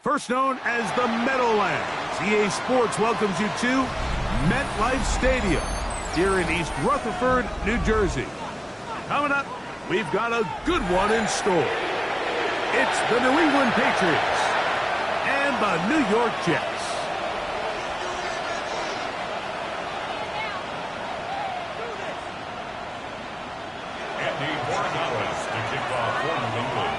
First known as the Meadowlands, EA Sports welcomes you to MetLife Stadium here in East Rutherford, New Jersey. Coming up, we've got a good one in store. It's the New England Patriots and the New York Jets. To kick off for New England.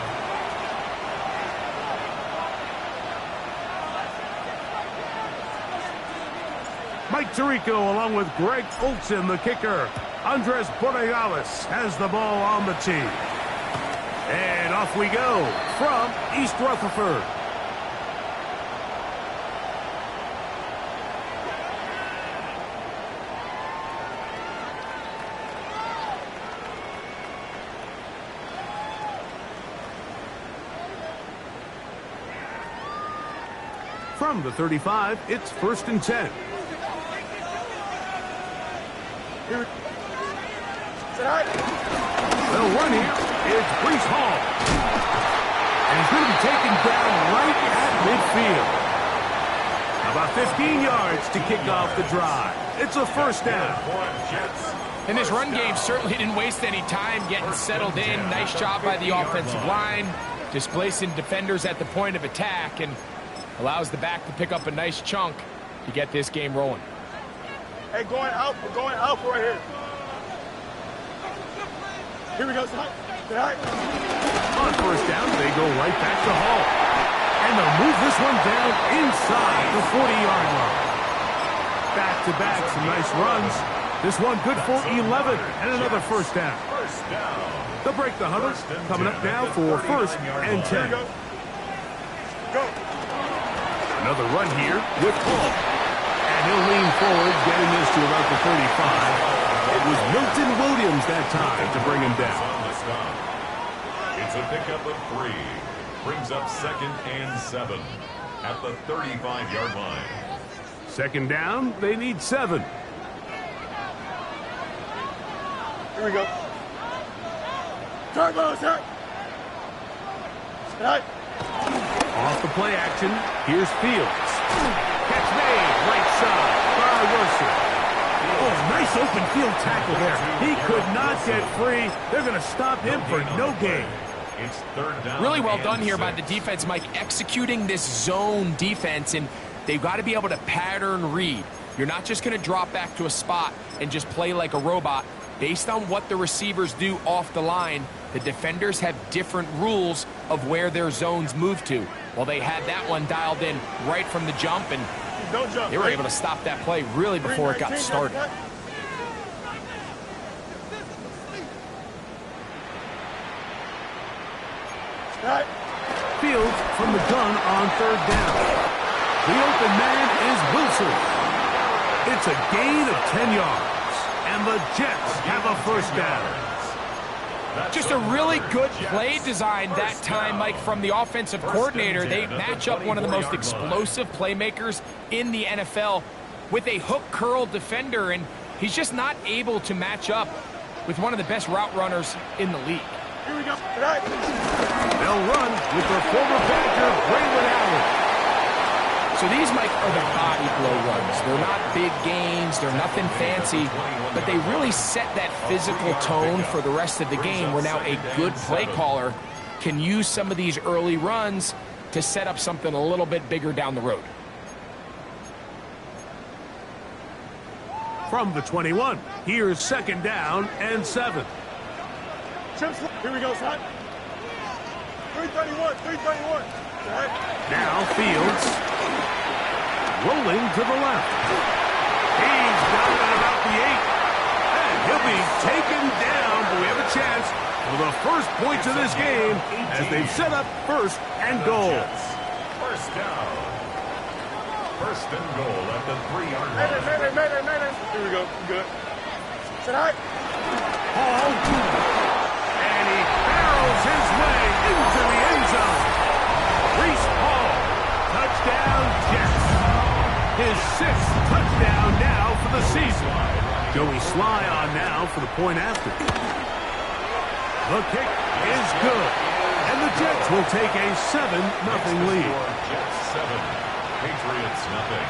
Mike Tirico along with Greg Olsen, the kicker. Andres Borregales has the ball on the tee. And off we go from East Rutherford. From the 35, it's 1st and 10. They'll run here. It's Breece Hall. And he's going to be taken down right at midfield. About 15 yards to kick off the drive. It's a first down. And this run game certainly didn't waste any time getting settled in. Nice job by the offensive line, displacing defenders at the point of attack, and allows the back to pick up a nice chunk to get this game rolling. Hey, we're going out right here. Here we go, son. On first down, they go right back to Hall. And they'll move this one down inside the 40-yard line. Back-to-back, some nice runs. This one good for 11 and another first down. They'll break the huddle. Coming up now for 1st and 10. Go. Another run here with Hall. And he'll lean forward, getting this to about the 35. It was Milton Williams that time to bring him down. It's a pickup of 3. Brings up 2nd and 7 at the 35-yard line. Second down, they need 7. Here we go. Turbo, sir. Off the play action, here's Fields. Catch made, right side by Wilson. Oh, nice open field tackle there. He could not get free. They're going to stop him for no gain. It's 3rd down. Really well done here by the defense, Mike, executing this zone defense, and they've got to be able to pattern read. You're not just going to drop back to a spot and just play like a robot. Based on what the receivers do off the line, the defenders have different rules of where their zones move to. Well, they had that one dialed in right from the jump, and they were able to stop that play really before it got started. Fields from the gun on 3rd down. The open man is Wilson. It's a gain of 10 yards, and the Jets have a first down. Just a really good play design that time, Mike, from the offensive coordinator. They match up one of the most explosive playmakers in the NFL with a hook curl defender, and he's just not able to match up with one of the best route runners in the league. Here we go. They'll run with their former Badger, Braylon Allen. So these, Mike, are the body blow runs. They're not big gains. They're nothing fancy, but they really set that physical tone for the rest of the game where now a good play caller can use some of these early runs to set up something a little bit bigger down the road. From the 21, here's 2nd down and 7. Here we go, son. 331. Now Fields rolling to the left. He's down at about the 8. And he'll be taken down, but we have a chance for the first points of this game as they've set up 1st and goal. First down. 1st and goal at the 3-yard line. Mayday. Here we go. Good. Sit high. Hall. And he barrels his way into the end zone. Breece Hall. Touchdown, Jets. His 6th touchdown now for the season. Joey Sly on now for the point after. The kick is good. And And the Jets will take a 7-0 lead. Jets 7, Patriots nothing.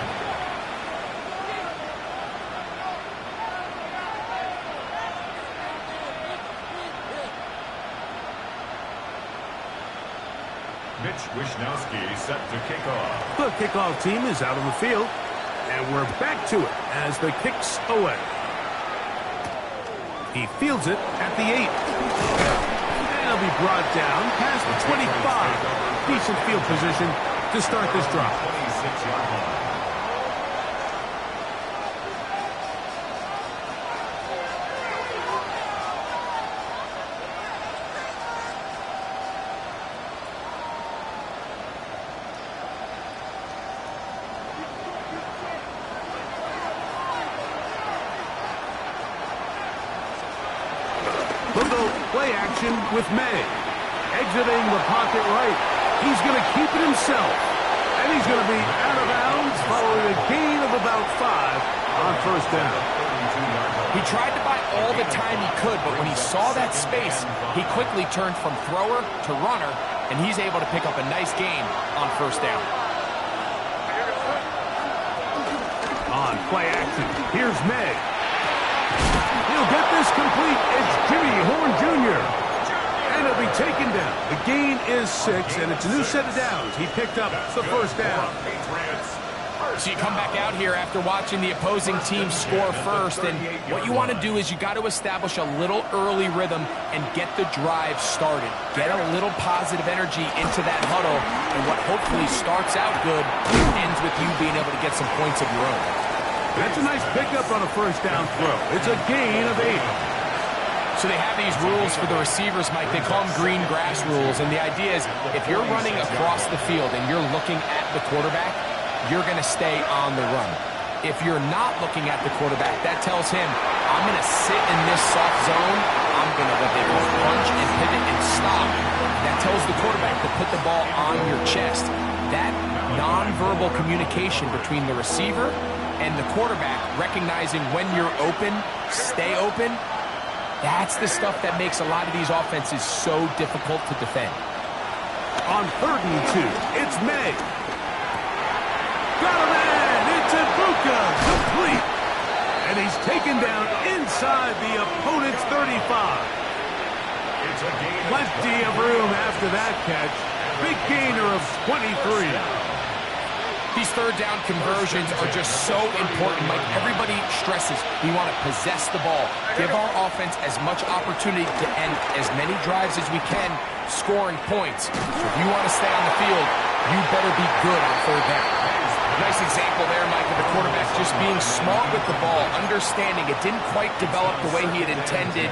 Mitch Wishnowsky set to kick off. The kickoff team is out on the field, and we're back to it as the kick's away. He fields it at the 8. And he'll be brought down past the 25. Decent field position to start this drive. 26-yard line. They'll go play action with May. Exiting the pocket right. He's going to keep it himself. And he's going to be out of bounds following a gain of about 5 on first down. He tried to buy all the time he could, but when he saw that space, he quickly turned from thrower to runner, and he's able to pick up a nice gain on first down. On play action, here's May. He'll get this complete. It's Jimmy Horn Jr. And he'll be taken down. The gain is 6, and it's a new set of downs. He picked up the first down. So you come back out here after watching the opposing team score first, and what you want to do is you got to establish a little early rhythm and get the drive started. Get a little positive energy into that huddle, and what hopefully starts out good ends with you being able to get some points of your own. That's a nice pickup on a first down throw. It's a gain of 8. So they have these rules for the receivers, Mike. They call them green grass rules, and the idea is if you're running across the field and you're looking at the quarterback, you're going to stay on the run. If you're not looking at the quarterback, that tells him, I'm going to sit in this soft zone. I'm going to what they call punch and pivot and stop. That tells the quarterback to put the ball on your chest. That nonverbal communication between the receiver and the quarterback, recognizing when you're open, stay open, that's the stuff that makes a lot of these offenses so difficult to defend. On 3rd and 2, it's May. Got him in! It's Ibuka, complete! And he's taken down inside the opponent's 35. It's a gain. Plenty of room after that catch. Big gainer of 23. These third down conversions are just so important. Like everybody stresses, we want to possess the ball. Give our offense as much opportunity to end as many drives as we can, scoring points. So if you want to stay on the field, you better be good on third down. Nice example there, Mike, of the quarterback just being smart with the ball, understanding it didn't quite develop the way he had intended.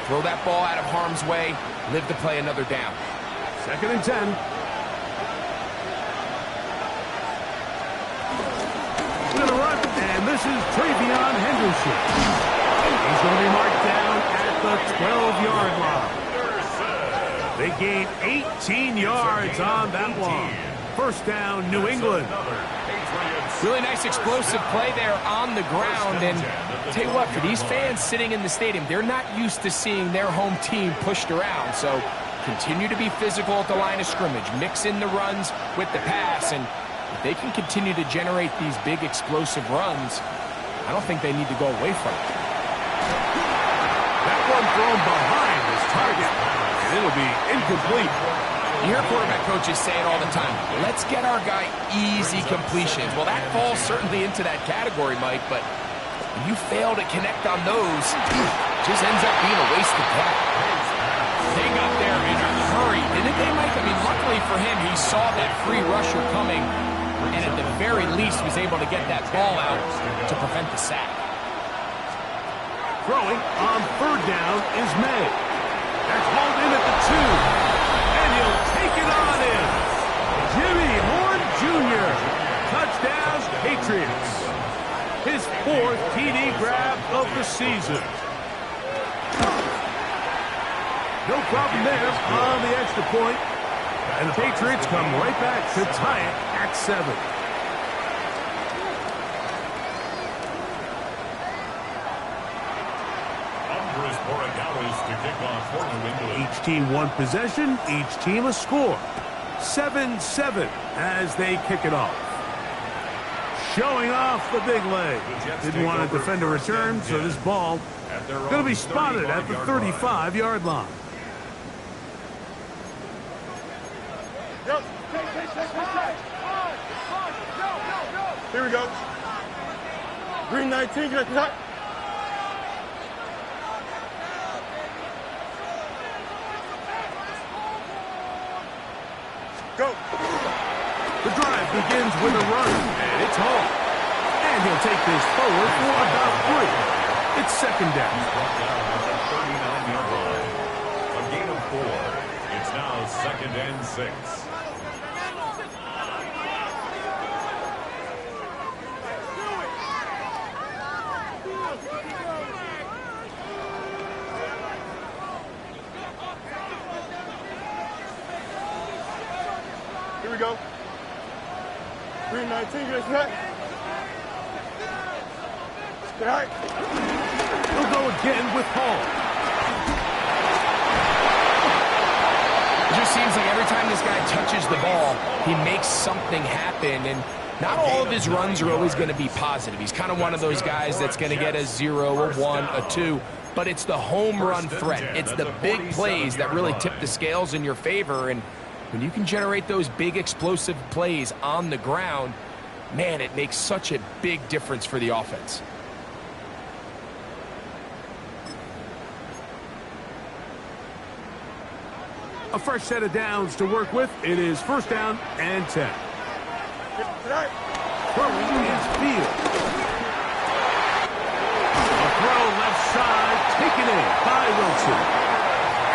Throw that ball out of harm's way, live to play another down. 2nd and 10. Going to run, and this is Travion Henderson. He's going to be marked down at the 12-yard line. They gain 18 yards on that one. First down, New England. Really nice explosive play there on the ground, and tell you what, for these fans sitting in the stadium, they're not used to seeing their home team pushed around, so continue to be physical at the line of scrimmage, mix in the runs with the pass, and if they can continue to generate these big explosive runs, I don't think they need to go away from it. That one thrown behind his target, and it'll be incomplete. You hear quarterback coaches say it all the time, let's get our guy easy completions. Well, that falls certainly into that category, Mike, but when you fail to connect on those, it just ends up being a wasted play. They got there in a hurry, didn't they, Mike? I mean, luckily for him, he saw that free rusher coming, and at the very least was able to get that ball out to prevent the sack. Throwing on 3rd down is May. That's hauled in at the 2. And he'll take it on in. Jimmy Horn Jr. Touchdown, Patriots. His 4th TD grab of the season. No problem there on the extra point. And the Patriots come right back to tie it at 7. Bruce Boragowski. is to kick off for New England. Each team one possession, each team a score. 7-7 as they kick it off. Showing off the big leg. Didn't want to defend a return, so this ball going to be spotted at the 35-yard line. Here we go. Green 19, get that. Go. The drive begins with a run, and it's home. And he'll take this forward for about 3. It's second down. He's brought down at the 39-yard line. A gain of 4. It's now second and 6. Here we go. Green 19, get that. Get high. He'll go again with Hall. It just seems like every time this guy touches the ball, he makes something happen, and not all of his runs are always going to be positive. He's kind of one of those guys that's going to get a 0, a 1, a 2, but it's the home run threat. It's the big plays that really tip the scales in your favor, and when you can generate those big explosive plays on the ground, man, it makes such a big difference for the offense. A fresh set of downs to work with. It is first down and 10. Throwing is Fields. A throw left side, taken in by Wilson.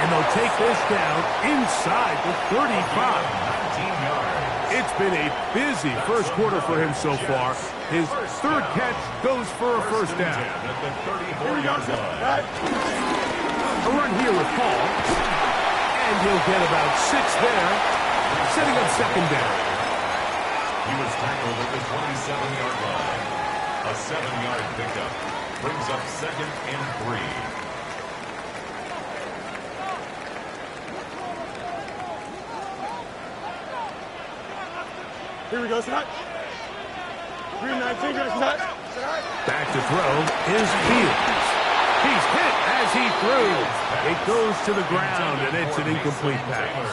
And they'll take this down inside the 35. 19 yards. It's been a busy first quarter for him so far. His third catch goes for a first down. At the 34-yard line. A run here with Paul. And he'll get about 6 there, setting up second down. He was tackled at the 27-yard line. A 7-yard pickup brings up second and 3. Here we go, Snot. Green 19, get that. Back to throw is Fields. He's hit as he threw. It goes to the ground, and it's an incomplete pass.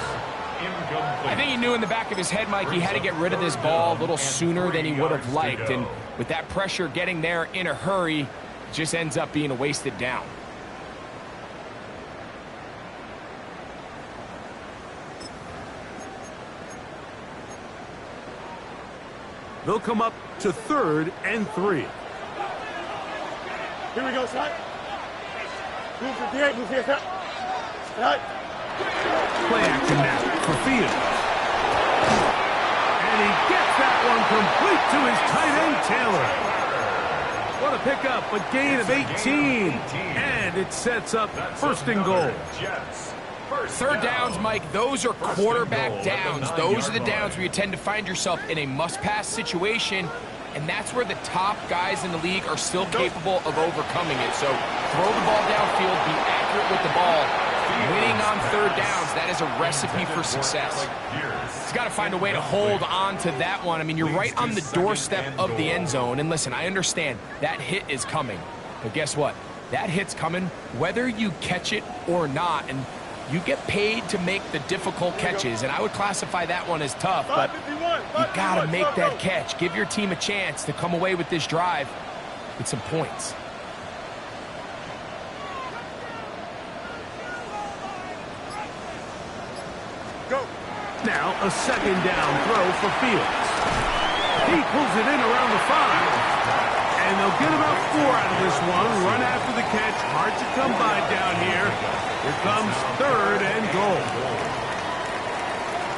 I think he knew in the back of his head, Mike, he had to get rid of this ball a little sooner than he would have liked. And with that pressure getting there in a hurry, it just ends up being a wasted down. They'll come up to 3rd and 3. Here we go, Snot. Move 58, move 58. Snot. Play action now for Fields. And he gets that one complete to his tight end, Taylor. What a pickup, a gain of 18. And it sets up first and goal. Third downs, Mike, those are quarterback downs. Those are the downs where you tend to find yourself in a must-pass situation, and that's where the top guys in the league are still capable of overcoming it. So throw the ball downfield, be accurate with the ball. Winning on third downs, that is a recipe for success. He's got to find a way to hold on to that one. I mean, you're right on the doorstep of the end zone, and listen, I understand that hit is coming, but guess what? That hit's coming whether you catch it or not, and you get paid to make the difficult catches, and I would classify that one as tough, but you got to make that catch. Give your team a chance to come away with this drive with some points. Go. Now a second down throw for Fields. He pulls it in around the 5. And they'll get about 4 out of this one. Run after the catch. Hard to come by down here. Here comes 3rd and goal.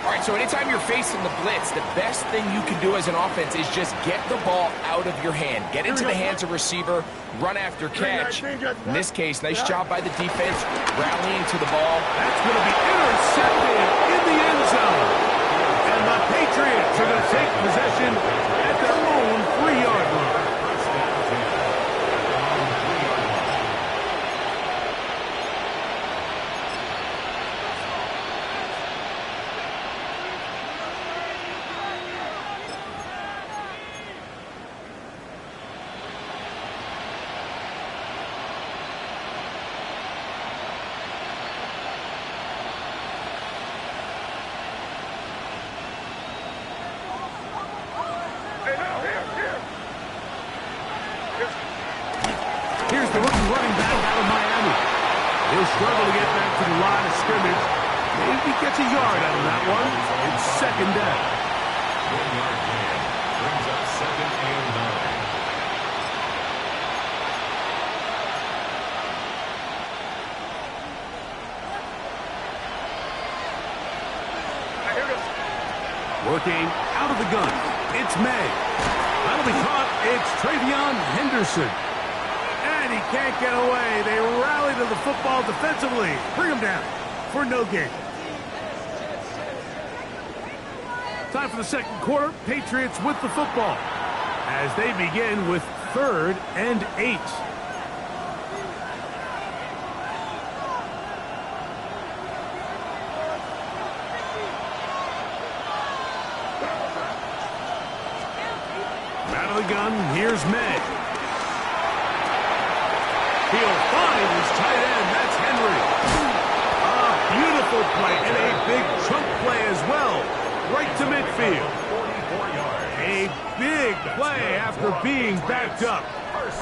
All right, so anytime you're facing the blitz, the best thing you can do as an offense is just get the ball out of your hand. Get into the hands of receiver, run after catch. In this case, nice job by the defense, rallying to the ball. That's going to be intercepted in the end zone. And the Patriots are going to take possession at their own 3-yard line. He'll struggle to get back to the line of scrimmage. Maybe gets a yard out of that one. It's second down. 1-yard gain brings up second and 9. Working out of the gun. It's May. That'll be caught. It's Travion Henderson. And he can't get away. They rally to the football defensively. Bring him down for no gain. Time for the second quarter. Patriots with the football as they begin with 3rd and 8. Out of the gun, here's May. He'll find his tight end. That's Henry. A beautiful play and a big chunk play as well. Right to midfield. A big play after being backed up.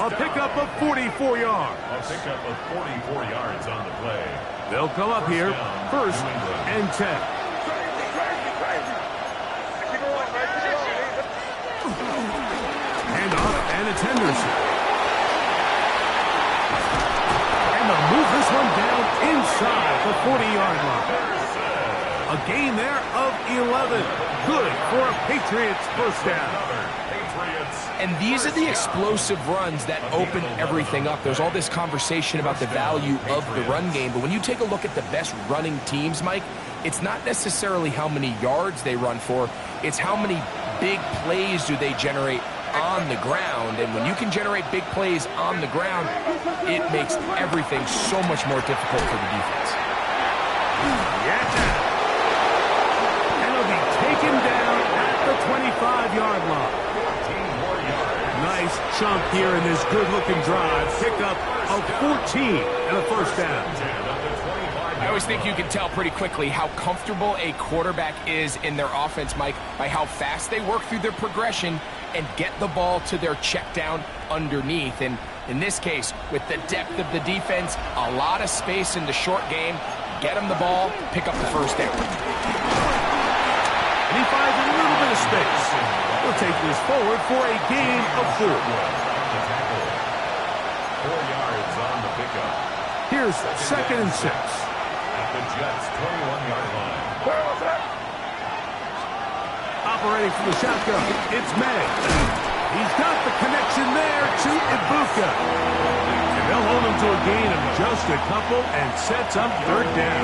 A pickup of 44 yards. A pickup of 44 yards on the play. They'll come up here, 1st and 10. And it's Henderson. And they'll move this one down inside the 40-yard line. A gain there of 11. Good for a Patriots first down. And these are the explosive runs that open everything up. There's all this conversation about the value of the run game, but when you take a look at the best running teams, Mike, it's not necessarily how many yards they run for, it's how many big plays do they generate on the ground. And when you can generate big plays on the ground, it makes everything so much more difficult for the defense. And he'll be taken down at the 25-yard line. Nice chunk here in this good-looking drive. Pickup of 14 and a first down. I always think you can tell pretty quickly how comfortable a quarterback is in their offense, Mike, by how fast they work through their progression and get the ball to their check down underneath. And in this case, with the depth of the defense, a lot of space in the short game, get them the ball, pick up the first down. And he finds a little bit of space. He'll take this forward for a gain of 4. 4 yards on the pickup. Here's 2nd and 6. At the Jets' 21-yard line. Operating from the shotgun, it's May. He's got the connection there to Ibuka. And they'll hold him to a gain of just a couple and sets up 3rd down.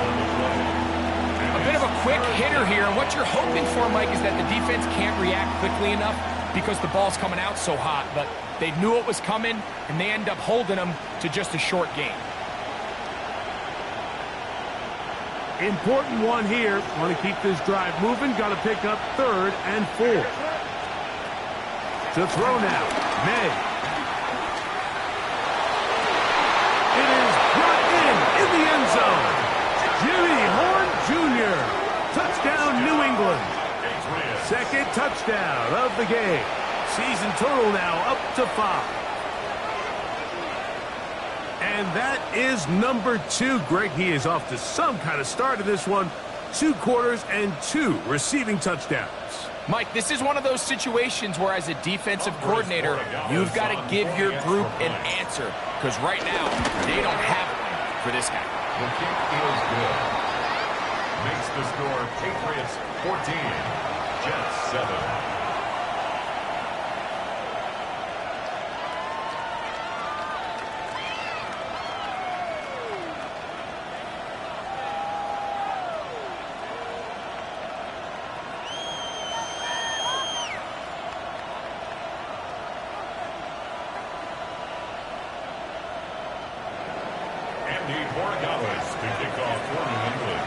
A bit of a quick hitter here, and what you're hoping for, Mike, is that the defense can't react quickly enough because the ball's coming out so hot, but they knew it was coming, and they end up holding them to just a short gain. Important one here. Want to keep this drive moving. Got to pick up 3rd and 4. To throw now. May. It is brought in the end zone. Jimmy Horn Jr. Touchdown, New England. 2nd touchdown of the game. Season total now up to 5. And that is number 2. Greg, he is off to some kind of start in this one. 2 quarters and 2 receiving touchdowns. Mike, this is one of those situations where as a defensive coordinator, you've got to give your group an answer. Because right now, they don't have one for this guy. The kick is good. Makes the score Patriots 14, Jets 7. To kick off for New England.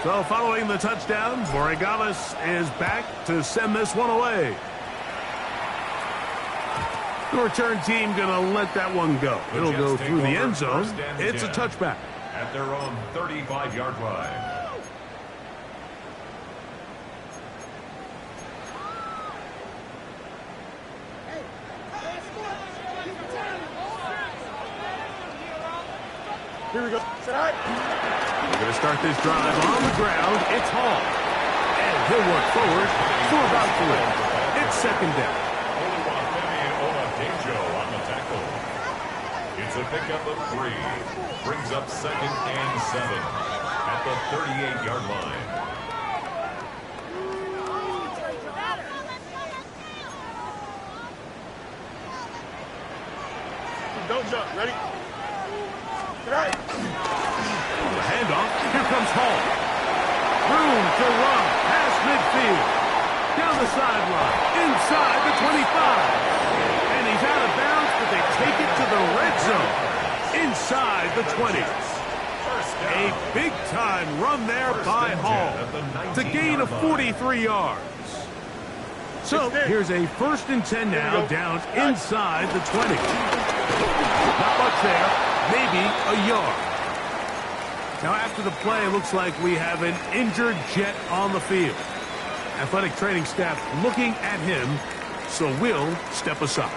So following the touchdown, Borregales is back to send this one away. The return team going to let that one go. It'll go through the end zone. It's a touchback. At their own 35-yard line. Here we go. Set. We're going to start this drive on the ground. It's Hall. And he'll work forward for about 3. It's second down. On the tackle. It's a pickup of 3. Brings up second and 7 at the 38-yard line. Don't jump. Ready? Right. The handoff. Here comes Hall. Room to run past midfield. Down the sideline. Inside the 25. And he's out of bounds, but they take it to the red zone. Inside the 20. A big-time run there by Hall. It's a gain of 43 yards. So here's a 1st and 10 now, down inside the 20. Not much there, maybe a yard. Now after the play, it looks like we have an injured Jet on the field. Athletic training staff looking at him, so we'll step aside.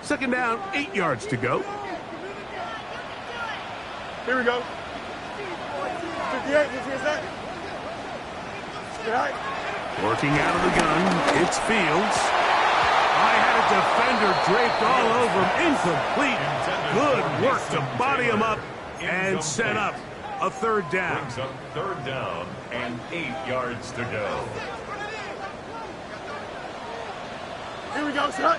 Second down, 8 yards to go. Here we go. 58, what's that? Right. Working out of the gun, it's Fields. I had a defender draped all over him. Incomplete. Good work to body him up and set up a 3rd down. Brings up 3rd down and 8 yards to go. Here we go, sir.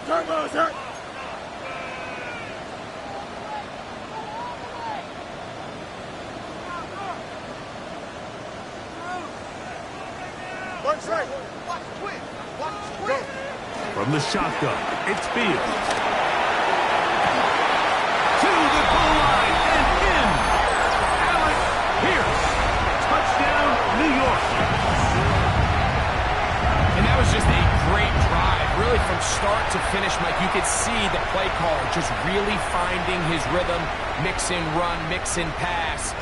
Turbo, sir. Watch right. Watch twin. Watch twin. From the shotgun, it's Fields. To the goal line and in. Alec Pierce. Touchdown, New York. And that was just a great drive. Really from start to finish, Mike, you could see the play caller just really finding his rhythm. Mix and run, mix and pass.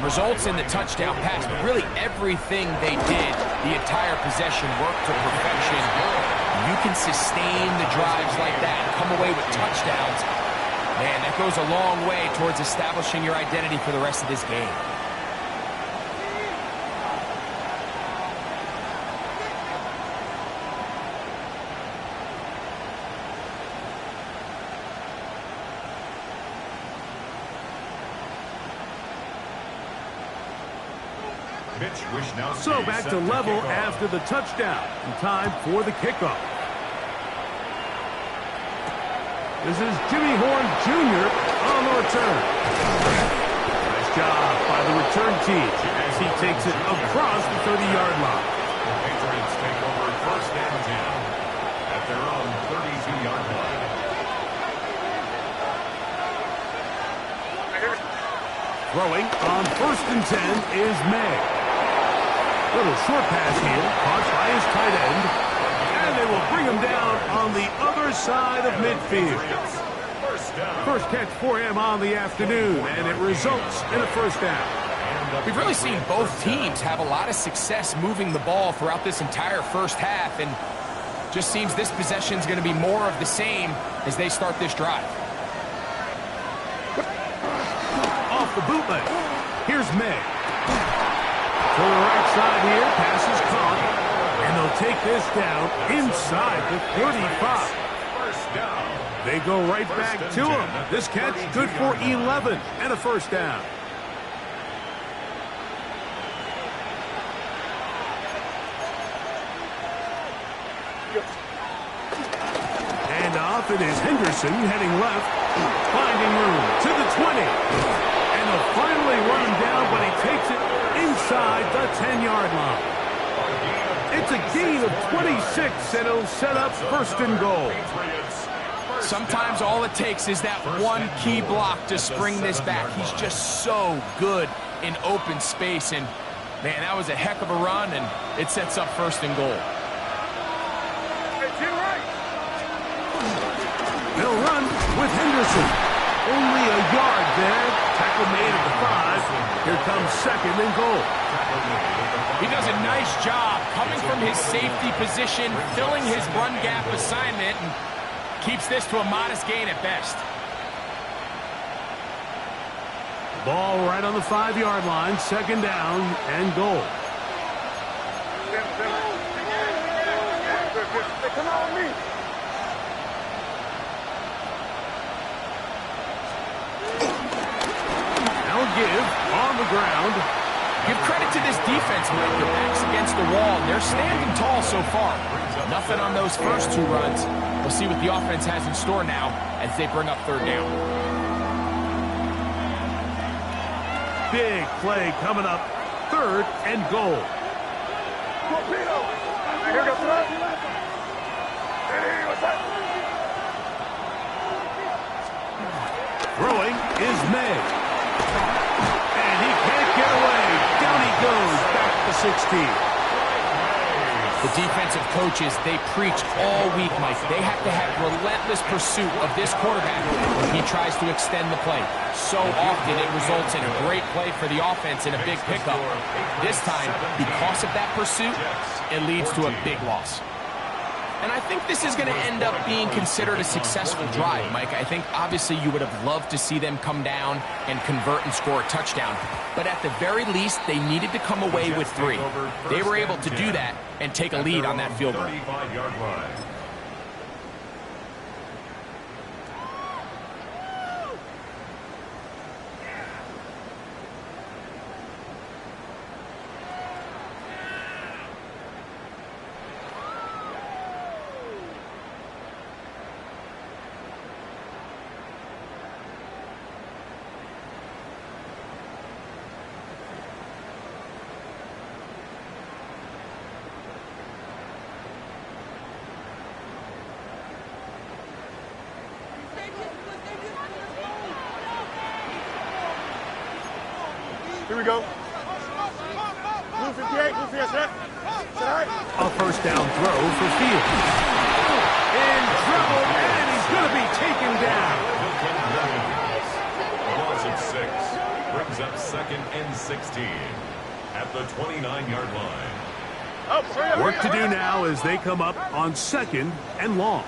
Results in the touchdown pass, but really everything they did, the entire possession worked to perfection. You can sustain the drives like that and come away with touchdowns. Man, that goes a long way towards establishing your identity for the rest of this game. So back to level after the touchdown. And time for the kickoff. This is Jimmy Horn Jr. on the return. Nice job by the return team as he takes it across the 30-yard line. The Patriots take over 1st and 10 at their own 32-yard line. Throwing on 1st and 10 is May. Little short pass here, caught by his tight end. And they will bring him down on the other side of midfield. First catch for him on the afternoon, and it results in a 1st down. We've really seen both teams have a lot of success moving the ball throughout this entire 1st half, and just seems this possession is going to be more of the same as they start this drive. Off the bootleg. Here's May. To the right side here, pass is caught, and they'll take this down inside the 35. They go right back to him. This catch good for 11 and a 1st down. And off it is Henderson heading left, finding room to the 20. And they'll finally run him down, but he takes it inside the 10-yard line. It's a gain of 26, and it'll set up 1st and goal. Sometimes all it takes is that one key block to spring this back. He's just so good in open space, and man, that was a heck of a run, and it sets up 1st and goal. They'll run with Henderson. Only a yard there. Tackle made at the 5. Here comes second and goal. He does a nice job coming from his safety position, filling his run gap assignment, and keeps this to a modest gain at best. Ball right on the 5-yard line, second down and goal. Come on with me. Now give on the ground. Give credit to this defense, Mike. Their backs against the wall, and they're standing tall so far. Nothing on those first 2 runs. We'll see what the offense has in store now as they bring up third down. Big play coming up, third and goal. Torpedo. Here goes that. Throwing is May. And he can't get away. Down he goes, back to 16. The defensive coaches, they preach all week, Mike. They have to have relentless pursuit of this quarterback when he tries to extend the play. So often it results in a great play for the offense and a big pickup. This time, because of that pursuit, it leads to a big loss. And I think this is going to end up being considered a successful drive, Mike. I think obviously you would have loved to see them come down and convert and score a touchdown. But at the very least, they needed to come away with 3. They were able to do that and take a lead on that field goal. 35-yard line. Here we go. Blue 58, blue 58, set. A first down throw for Fields. In trouble, and he's going to be taken down. A loss of 6 brings up second and 16 at the 29-yard line. Work to do now as they come up on second and long.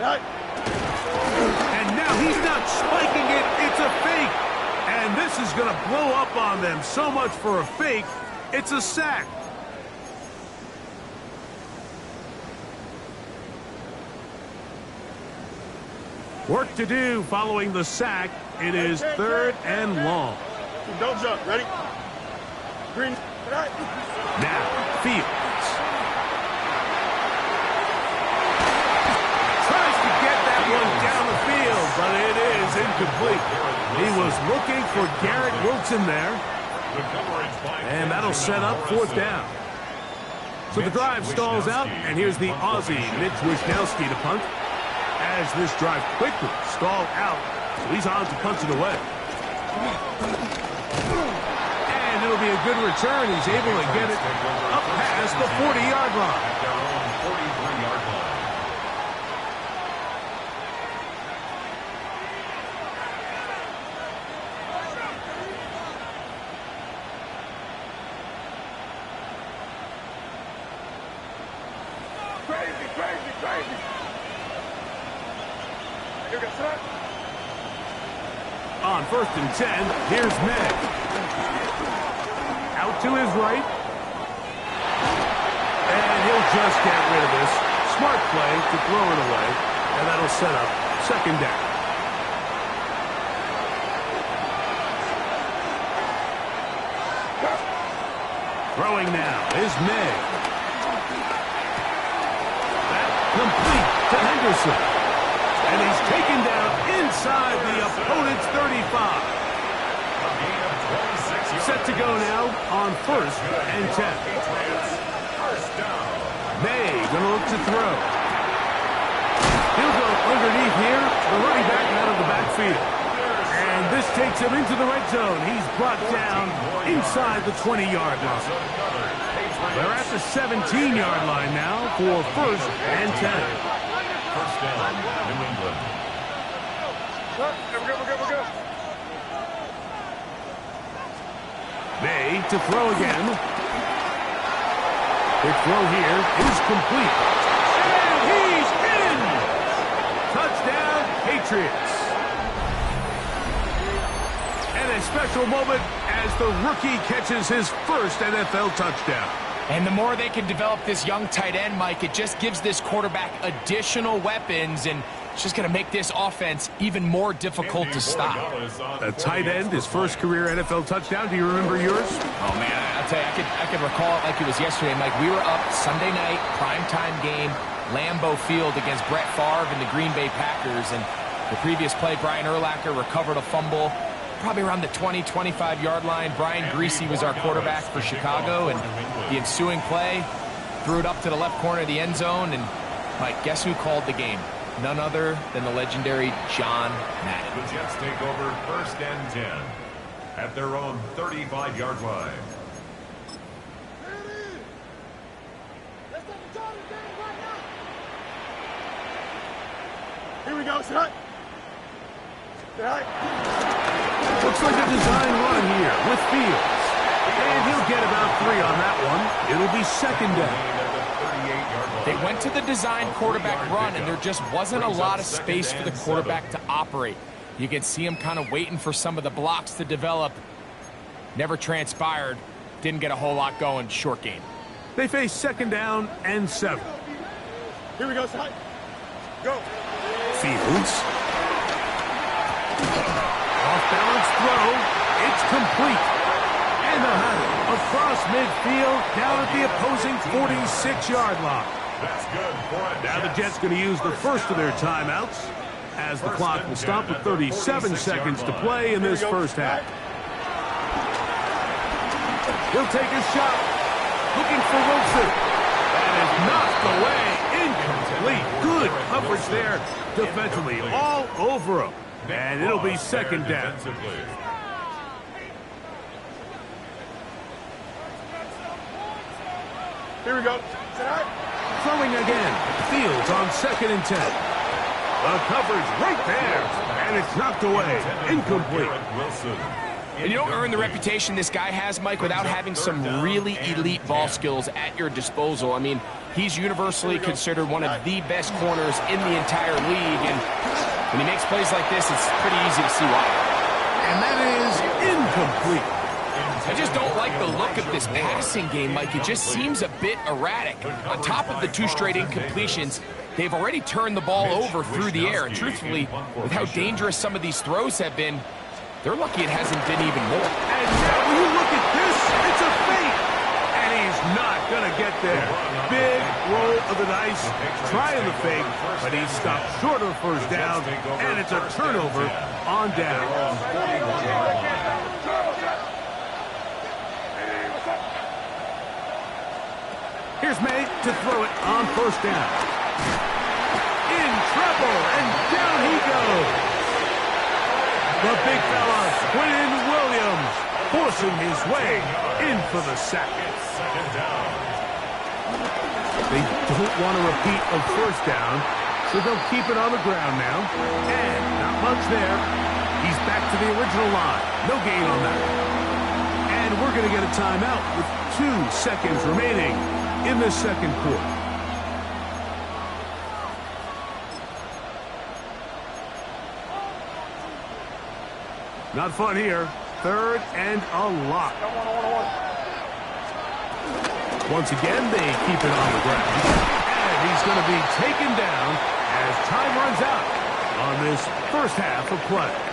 And now he's not spiking it, it's a fake. And this is going to blow up on them. So much for a fake, it's a sack. Work to do following the sack. It is third and long. Don't jump, ready? Green, Now, Fields. Down the field, but it is incomplete. He was looking for Garrett Wilson there, and that'll set up fourth down. So the drive stalls out, and here's the Aussie, Mitch Wisnowski, to punt. As this drive quickly stalled out, so he's on to punch it away. And it'll be a good return. He's able to get it up past the 40-yard line. Crazy. Here goes that. On first and 10, here's May. Out to his right. And he'll just get rid of this. Smart play to throw it away. And that'll set up second down. Throwing now is May. That complete to Henderson. And he's taken down inside the opponent's 35. Set to go now on first and 10. May going to look to throw. He'll go underneath here. The running back out of the backfield. And this takes him into the red zone. He's brought down inside the 20-yard line. They're at the 17-yard line now for first and 10. First down, New England. We're good. May to throw again. Big throw here is complete. And he's in! Touchdown, Patriots. And a special moment as the rookie catches his first NFL touchdown. And the more they can develop this young tight end, Mike, it just gives this quarterback additional weapons, and it's just going to make this offense even more difficult to stop. A tight end, his first career NFL touchdown. Do you remember yours? Oh, man, I'll tell you, I could recall it like it was yesterday, Mike. We were up Sunday night, primetime game, Lambeau Field against Brett Favre and the Green Bay Packers. And the previous play, Brian Urlacher recovered a fumble probably around the 20-25-yard line. Brian Greasy was our quarterback for Chicago, and the ensuing play, threw it up to the left corner of the end zone, and Mike, guess who called the game? None other than the legendary John Madden. The Jets take over first and 10 at their own 35-yard line. Here we go, shot. Looks like a design run here with Fields. And he'll get about 3 on that one. It'll be second down. They went to the design quarterback run, and there just wasn't a lot of space for the quarterback to operate. You can see him kind of waiting for some of the blocks to develop. Never transpired. Didn't get a whole lot going. Short game. They face second down and 7. Here we go, shot. Go. Fields. Off-balance throw. It's complete. And they'll have it across midfield down at the opposing 46-yard line. That's good for it. Now the Jets going to use the first of their timeouts as the clock will stop with 37 seconds to play in this first half. He'll take a shot. Looking for Wilson. That is knocked away. Incomplete. Good coverage there defensively. All over him. And it'll be second down. Here we go. Throwing again. Fields on second and 10. The coverage right there. And it's knocked away. Incomplete. And you don't earn the reputation this guy has, Mike, without having some really elite ball skills at your disposal. I mean, he's universally considered one of the best corners in the entire league. And when he makes plays like this, it's pretty easy to see why. And that is incomplete. I just don't like the look of this passing game, Mike. It just seems a bit erratic. On top of the 2 straight incompletions, they've already turned the ball over through the air. And truthfully, with how dangerous some of these throws have been, they're lucky it hasn't been even more. And now when you look at this, it's a fake. And he's not going to get there. Big roll of the dice, trying the fake, but he stopped short of first down, and it's a turnover on down. Here's May to throw it on first down. In trouble, and down he goes. The big fella, Quinn Williams, forcing his way in for the sack. They don't want a repeat of first down, so they'll keep it on the ground now. And not much there. He's back to the original line. No gain on that. And we're going to get a timeout with 2 seconds remaining in the second quarter. Not fun here. Third and a lot. Once again, they keep it on the ground. And he's going to be taken down as time runs out on this first half of play.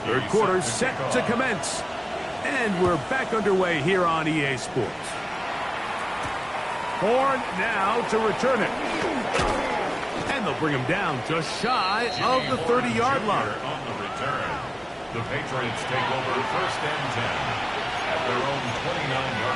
Third quarter set to commence. And we're back underway here on EA Sports. Horn now to return it. And they'll bring him down just shy of the 30-yard line. On the return, the Patriots take over first and 10 their own 29-yard line.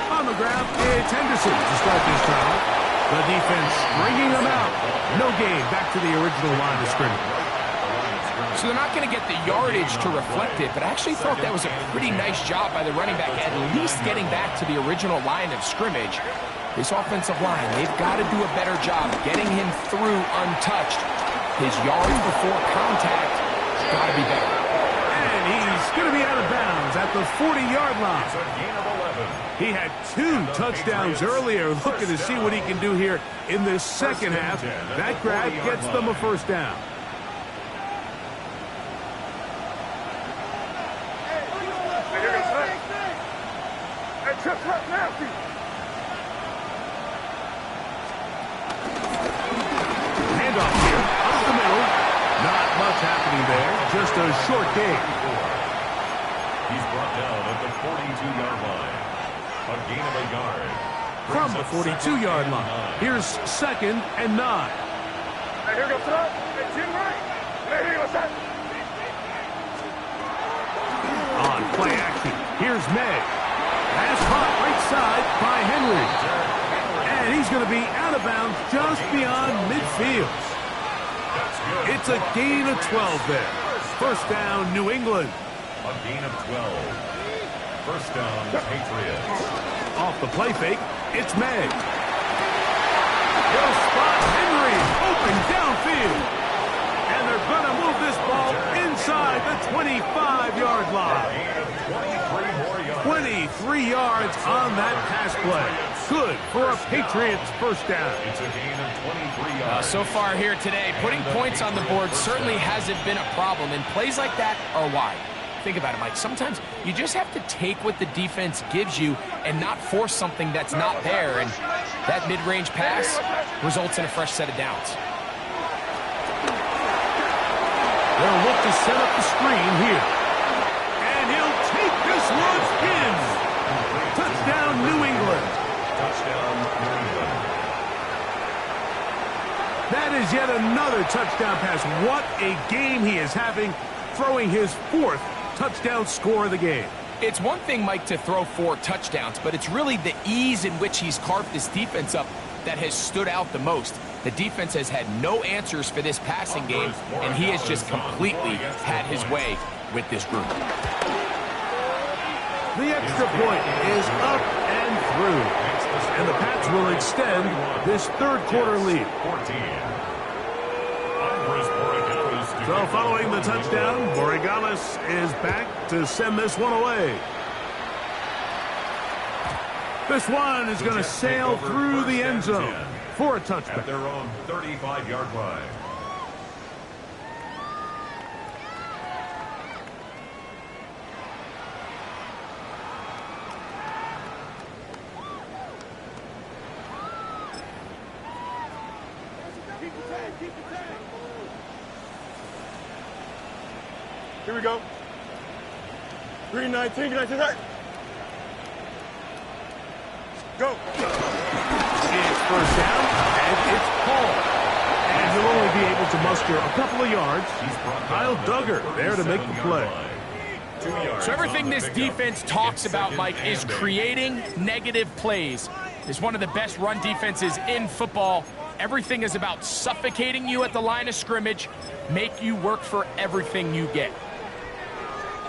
On the ground, it's Henderson to start this drive. The defense bringing them out. No gain, back to the original line of scrimmage. So they're not going to get the yardage to reflect it, but I actually thought that was a pretty nice job by the running back, at least getting back to the original line of scrimmage. This offensive line, they've got to do a better job getting him through untouched. His yards before contact got to be better. And he's going to be out of bounds at the 40-yard line. It's a gain of 11. He had 2 touchdowns earlier, looking to see what he can do here in this second half. That grab gets them a first down. Handoff here, up the middle. Not much happening there, just a short gain. He's brought down at the 42-yard line. A gain of a yard. From the 42-yard line, here's 2nd and 9. On play action, here's May. Pass caught right side by Henry. And he's going to be out of bounds just beyond midfield. It's a gain of 12 there. First down, New England. A gain of 12. First down, Patriots. Off the play fake, it's May. He'll spot Henry open downfield. And they're going to move this ball inside the 25-yard line. 23 yards on that pass play. Good for a Patriots first down. It's a gain of 23 yards. So far here today, putting points on the board certainly hasn't been a problem, and plays like that are why. Think about it, Mike. Sometimes you just have to take what the defense gives you and not force something that's not there, and that mid-range pass results in a fresh set of downs. They'll look to set up the screen here. And he'll take this one in. Touchdown, New England. Touchdown, New England. That is yet another touchdown pass. What a game he is having, throwing his 4th touchdown score of the game. It's one thing, Mike, to throw 4 touchdowns, but it's really the ease in which he's carved this defense up that has stood out the most. The defense has had no answers for this passing game, and he has just completely had his way with this group. The extra point is up and through. And the Pats will extend this third-quarter lead. 14. So following the touchdown, Borregales is back to send this one away. This one is going to sail through the end zone for a touchback. At their own 35-yard line. Here we go. 319, can I say that? Go. It's first down, and it's Paul. And he'll only be able to muster a couple of yards. Kyle Duggar there to make the play. So everything this defense talks about, Mike, is creating negative plays. It's one of the best run defenses in football. Everything is about suffocating you at the line of scrimmage, make you work for everything you get.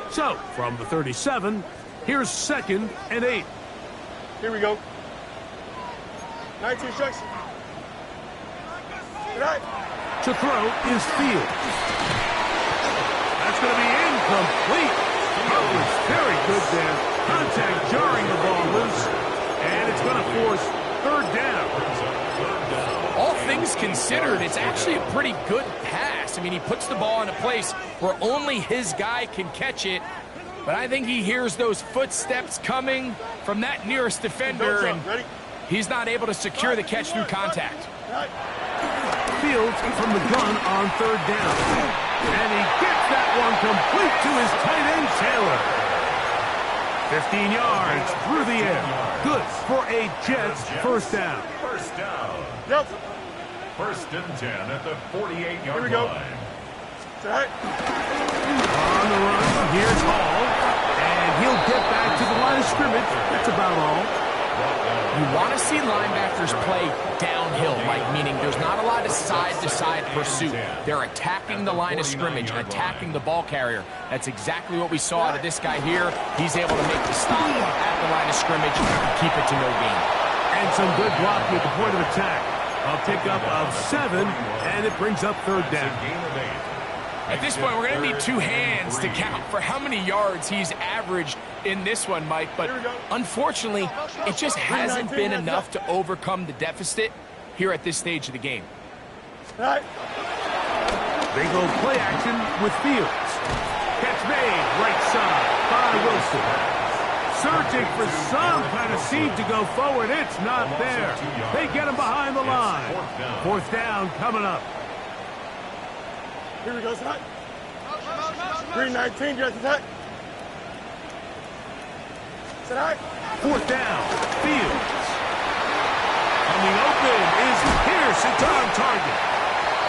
So, from the 37, here's 2nd and 8. Here we go. 19 strikes. Good night. To throw is Fields. That's going to be incomplete. That was very good there. Contact jarring the ball loose. And it's going to force 3rd down. All things considered, it's actually a pretty good pass. I mean, he puts the ball in a place where only his guy can catch it. But I think he hears those footsteps coming from that nearest defender, and He's not able to secure the catch through contact. Fields from the gun on third down. And he gets that one complete to his tight end, Taylor. 15 yards through the air. Good for a Jets first down. First down. Yep. First and 10 at the 48-yard Here we go. line. Set. On the run, here's Hall. And he'll get back to the line of scrimmage. That's about all. You want to see linebackers play downhill, like meaning there's not a lot of side-to-side pursuit. They're attacking the line of scrimmage, attacking the ball carrier. That's exactly what we saw out of this guy here. He's able to make the stop at the line of scrimmage and keep it to no gain. And some good blocking at the point of attack. A pickup of 7, and it brings up third down. At this point, we're going to need 2 hands to count for how many yards he's averaged in this one, Mike. But unfortunately, it just hasn't been enough to overcome the deficit here at this stage of the game. They go play action with Fields. Catch made, right side by Wilson. Searching for some kind of seed to go forward. It's not there. They get him behind the line. Fourth down coming up. Here we go, set. 319, Jets set. Set. Fourth down, Fields. On the open is Pierce. It's on target.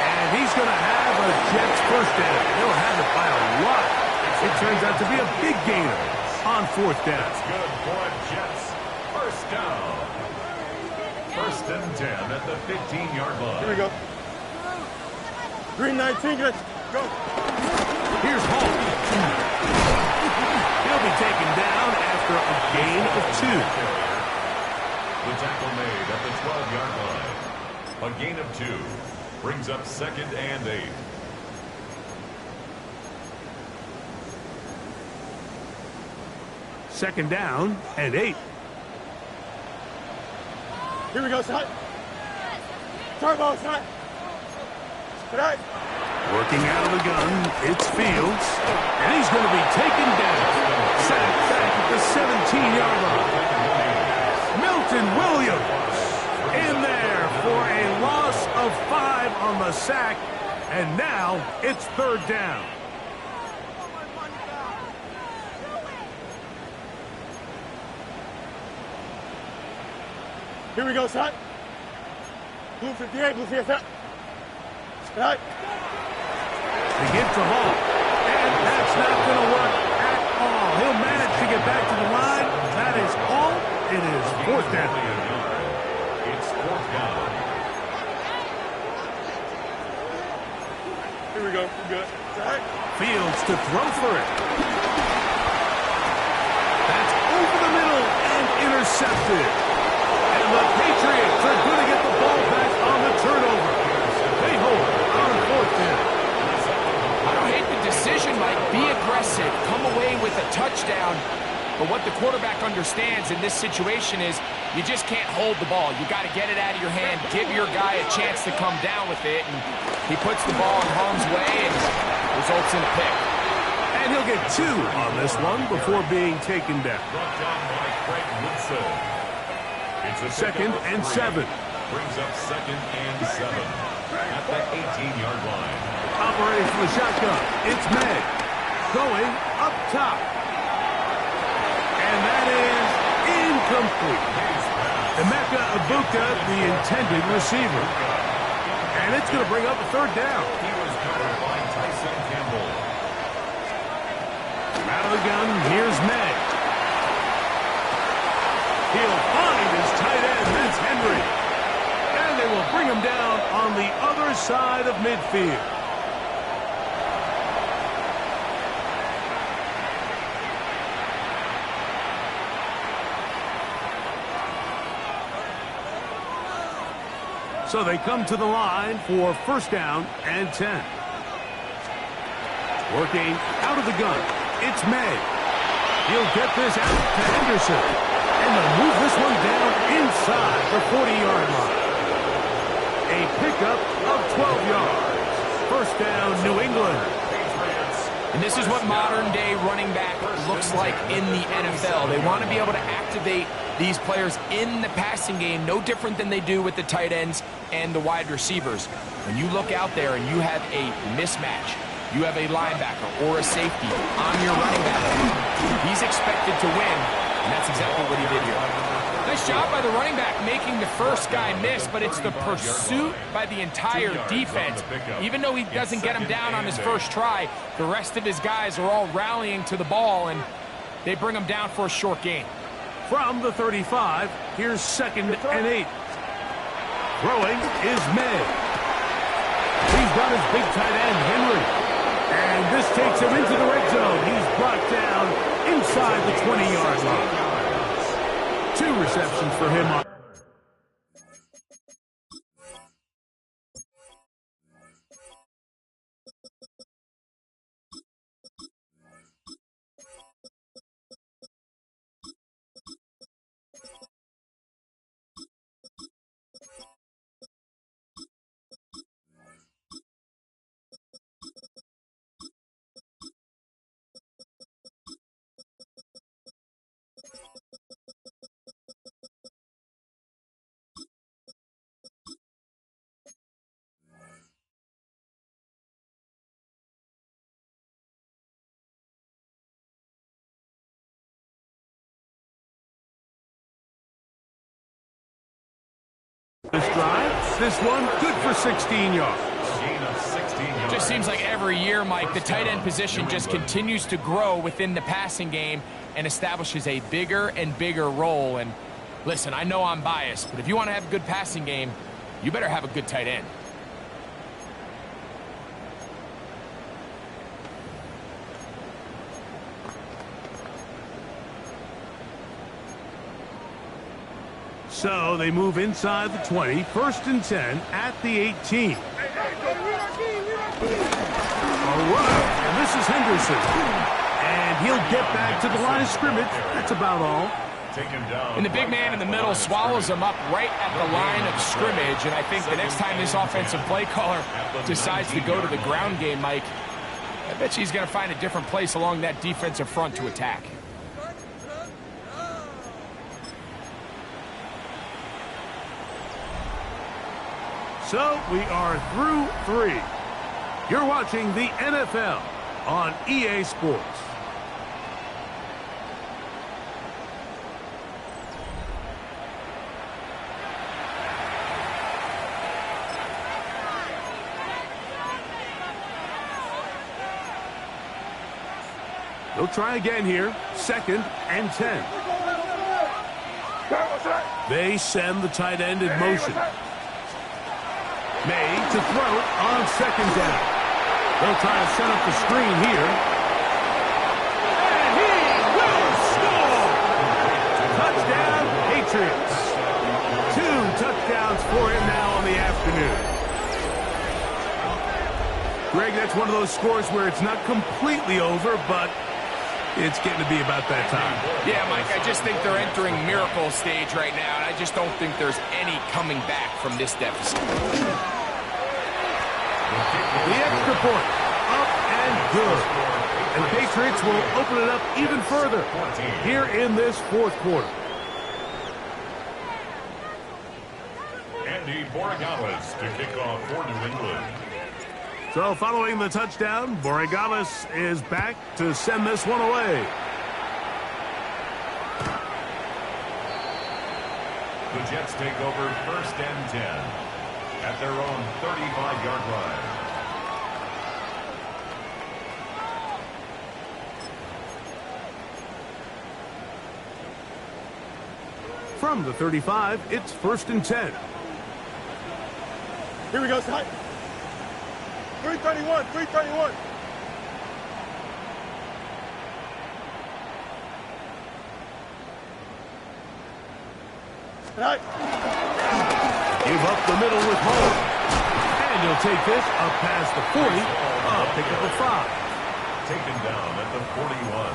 And he's going to have a Jets first down. They'll have it by a lot. It turns out to be a big gainer on fourth down. That's good for a Jets first down. First and 10 at the 15-yard line. Here we go. 319, Jets. Go. Here's Hall. He'll be taken down after a gain of 2. The tackle made at the 12-yard line. A gain of 2 brings up second and 8. Second down and 8. Here we go, set. Turbo, set. Set. Working out of the gun, it's Fields. And he's going to be taken down. Sacked back at the 17-yard line. Milton Williams in there for a loss of 5 on the sack. And now it's third down. Here we go, set. Blue 58, blue 58, set. They give to Hall. And that's not going to work at all. He'll manage to get back to the line. That is all. It is fourth down. It's fourth down. Here we go, we're good. Set. Fields to throw for it. That's over the middle and intercepted. And the Patriots are going to get the ball back on the turnover. They hold on fourth down. I don't hate the decision, Mike. Be aggressive. Come away with a touchdown. But what the quarterback understands in this situation is you just can't hold the ball. You got to get it out of your hand. Give your guy a chance to come down with it. And he puts the ball in harm's way and results in a pick. And he'll get 2 on this one before being taken down. Brought down by Craig Woodson. It's a Second and 7. Brings up second and 7 at the 18-yard line. Operating from the shotgun. It's May. Going up top. And that is incomplete. Emeka Ibuka, the intended receiver. And it's going to bring up a third down. He was covered by Tyson Campbell. Out of the gun, here's May. He'll find his tight end, that's Henry. And they will bring him down on the other side of midfield. So they come to the line for first down and 10. Working out of the gun, it's May. He'll get this out to Henderson. And they'll move this one down inside the 40-yard line. A pickup of 12 yards. First down, New England. And this is what modern-day running back looks like in the NFL. They want to be able to activate these players in the passing game, no different than they do with the tight ends and the wide receivers. When you look out there and you have a mismatch, you have a linebacker or a safety on your running back, he's expected to win, and that's exactly what he did here. Nice job by the running back making the first guy miss, but it's the pursuit by the entire defense. Even though he doesn't get him down on his first try, the rest of his guys are all rallying to the ball, and they bring him down for a short gain. From the 35, here's 2nd and 8. Throwing is May. He's got his big tight end, Henry. And this takes him into the red zone. He's brought down inside the 20-yard line. 2 receptions for him. This drive, this one, good for 16 yards. Just seems like every year, Mike, the tight end position just continues to grow within the passing game and establishes a bigger and bigger role. And listen, I know I'm biased, but if you want to have a good passing game, you better have a good tight end. So they move inside the 20, 1st and 10 at the 18. All right, and this is Henderson. And he'll get back to the line of scrimmage. That's about all. And the big man in the middle swallows him up right at the line of scrimmage. And I think the next time this offensive play caller decides to go to the ground game, Mike, I bet you he's going to find a different place along that defensive front to attack. So we are through 3. You're watching the NFL on EA Sports. They'll try again here. 2nd and 10. They send the tight end in motion. May to throw on 2nd down. They'll try to set up the screen here. And he will score! Touchdown, Patriots. 2 touchdowns for him now on the afternoon. Greg, that's one of those scores where it's not completely over, but it's getting to be about that time. Yeah, Mike, I just think they're entering miracle stage right now, and I just don't think there's any coming back from this deficit. The extra point, up and good. And the Patriots will open it up even further here in this 4th quarter. Andy Borregales to kick off for New England. So following the touchdown, Borregales is back to send this one away. The Jets take over 1st and 10 at their own 35-yard line. From the 35, it's 1st and 10. Here we go, Scott. 331, 331. Tonight. Give up the middle with home. And he'll take this up past the 40. Pick up a 5. Taken down at the 41.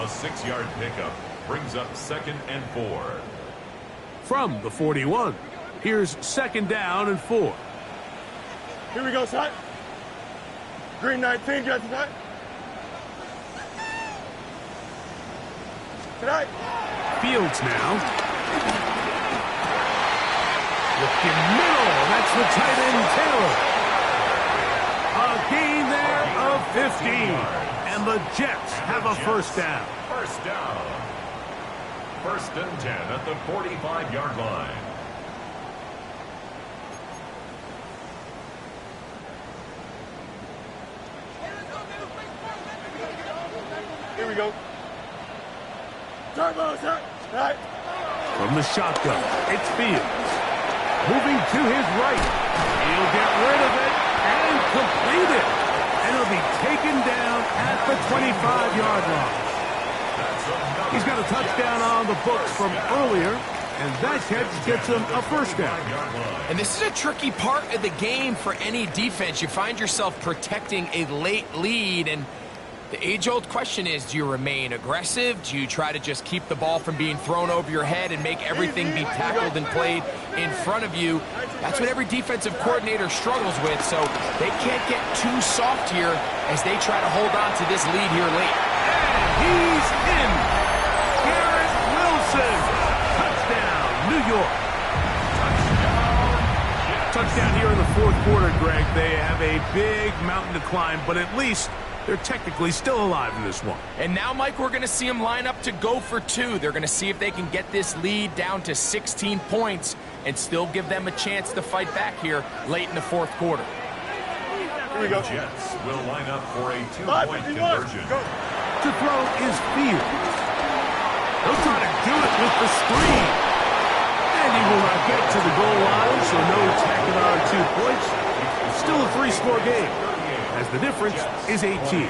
A 6-yard pickup brings up 2nd and 4. From the 41, here's 2nd down and 4. Here we go, Scott. Green 19, get tonight. Fields now. Looking middle. That's the tight end, Taylor. A gain there of 15. And the Jets have a first down. First down. 1st and 10 at the 45-yard line. Here we go. Turbo, sir. Right. From the shotgun, it's Fields. Moving to his right. He'll get rid of it and complete it. And he'll be taken down at the 25-yard line. He's got a touchdown on the books from earlier, and that catch gets him a first down. And this is a tricky part of the game for any defense. You find yourself protecting a late lead, and the age-old question is, do you remain aggressive? Do you try to just keep the ball from being thrown over your head and make everything be tackled and played in front of you? That's what every defensive coordinator struggles with, so they can't get too soft here as they try to hold on to this lead here late. And he's in. Garrett Wilson. Touchdown, New York. Touchdown here in the 4th quarter, Greg. They have a big mountain to climb, but at least they're technically still alive in this one. And now, Mike, we're going to see them line up to go for 2. They're going to see if they can get this lead down to 16 points and still give them a chance to fight back here late in the 4th quarter. Here we go. Jets will line up for a 2-point conversion. Go. To throw is Fields. He'll try to do it with the screen. And he will not get to the goal line, so no tacking on 2 points. Still a 3-score game, as the difference is 18.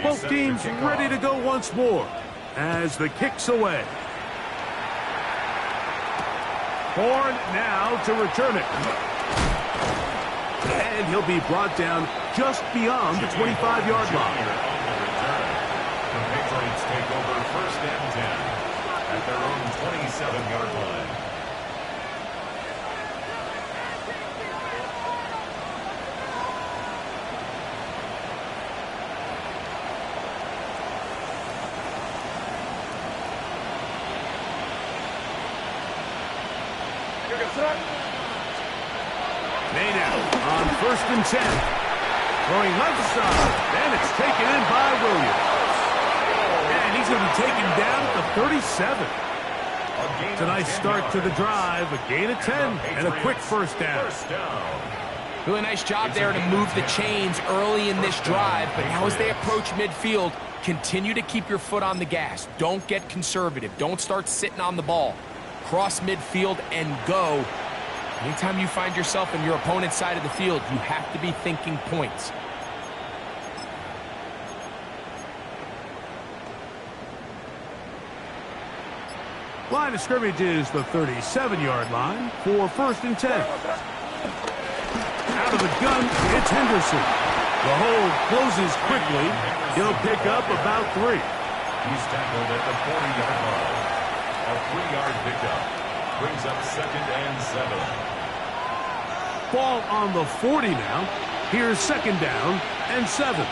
Both teams ready to go once more as the kick's away. Horn now to return it. And he'll be brought down just beyond the 25-yard line. The Patriots take over 1st and 10 at their own 27-yard line. Maynard on 1st and 10. Throwing left side. And it's taken in by Williams. And he's going to be taken down at the 37. It's a nice start to the drive. A gain of 10 and a quick first down. Really nice job there to move the chains early in this drive. But now as they approach midfield, continue to keep your foot on the gas. Don't get conservative. Don't start sitting on the ball. Cross midfield and go. Anytime you find yourself in your opponent's side of the field, you have to be thinking points. Line of scrimmage is the 37-yard line for 1st and 10. Out of the gun, it's Henderson. The hold closes quickly. He'll pick up about 3. He's tackled at the 40-yard line. A 3-yard pickup brings up 2nd and 7. Ball on the 40 now. Here's 2nd down and 7.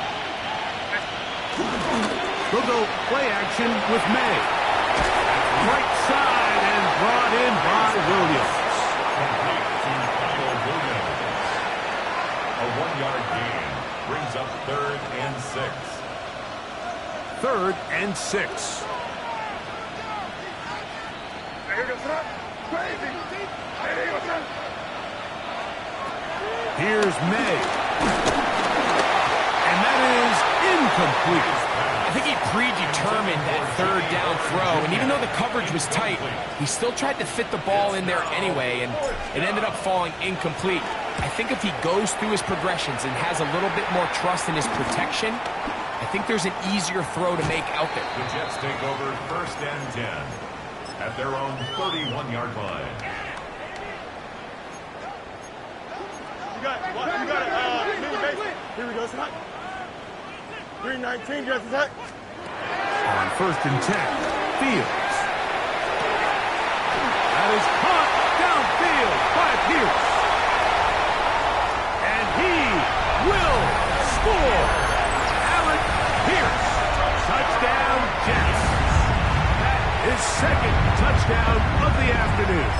They'll go play action with May. Right side and brought in by Williams. Complete to Kyle Williams. A 1-yard gain brings up 3rd and 6. 3rd and 6. Here's May. And that is incomplete. I think he predetermined that 3rd down throw, and even though the coverage was tight, he still tried to fit the ball in there anyway, and it ended up falling incomplete. I think if he goes through his progressions and has a little bit more trust in his protection, I think there's an easier throw to make out there. The Jets take over 1st and 10. at their own 31-yard line. You got it. Here we go, Scott. 319, just attack. On 1st and 10, Fields. That is caught downfield by Pierce. And he will score. Alec Pierce. Touchdown, Jets. That is 2nd touchdown of the afternoon.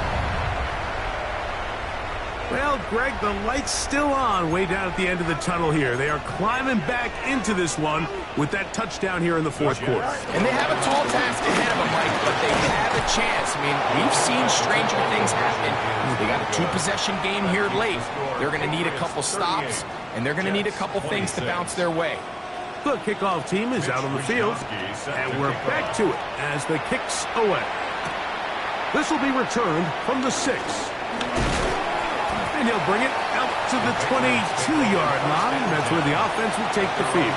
Well, Greg, the light's still on way down at the end of the tunnel here. They are climbing back into this one with that touchdown here in the 4th quarter. And they have a tall task ahead of them, Mike, but they have a chance. I mean, we've seen stranger things happen. They got a 2-possession game here late. They're going to need a couple stops, and they're going to need a couple things to bounce their way. The kickoff team is out on the field, and we're back to it as the kick's away. This will be returned from the 6. And he'll bring it out to the 22-yard line. That's where the offense will take the field.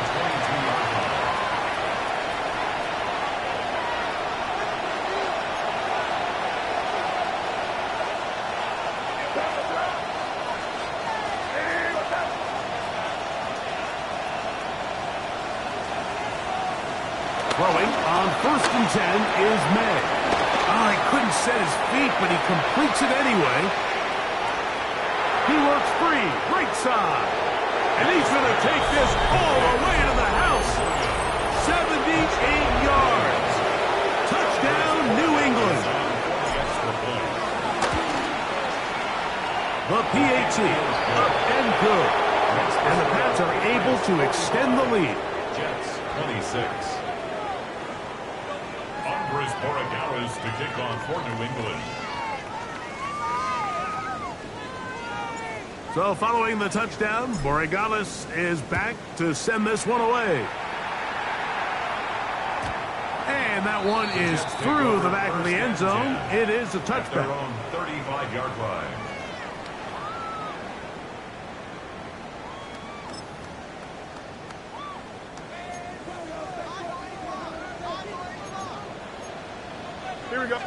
Throwing on 1st and 10 is May. Oh, he couldn't set his feet, but he completes it anyway. He works free, right side. And he's going to take this all the way to the house. 78 yards. Touchdown, New England. The PAT, up and good. And the Pats are able to extend the lead. Jets 26. Andres Borregales to kick off for New England. So following the touchdown, Borregales is back to send this one away. And that one is through the back of the end zone. It is a touchback. Their own 35-yard line. Here we go.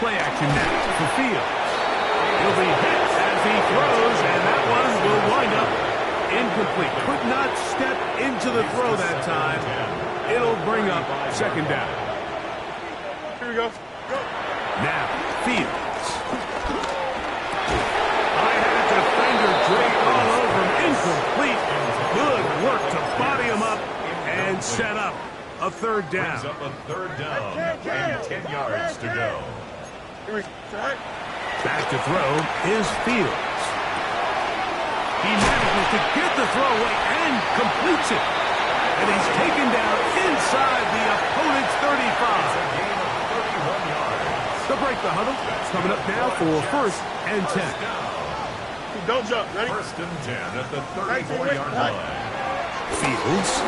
Play action now for Fields. He'll be hit as he throws, and that one will wind up incomplete. Could not step into the throw that time. It'll bring up 2nd down. Here we go. Now, Fields. I had a defender draped all over him. Incomplete. Good work to body him up and set up a 3rd down. Brings up a 3rd down and 10 yards to go. Here we go. Back to throw is Fields. He manages to get the throw away and completes it. And he's taken down inside the opponent's 35. To break the huddle, coming up now for 1st and 10. Don't jump. Ready? 1st and 10 at the 34-yard line. Fields.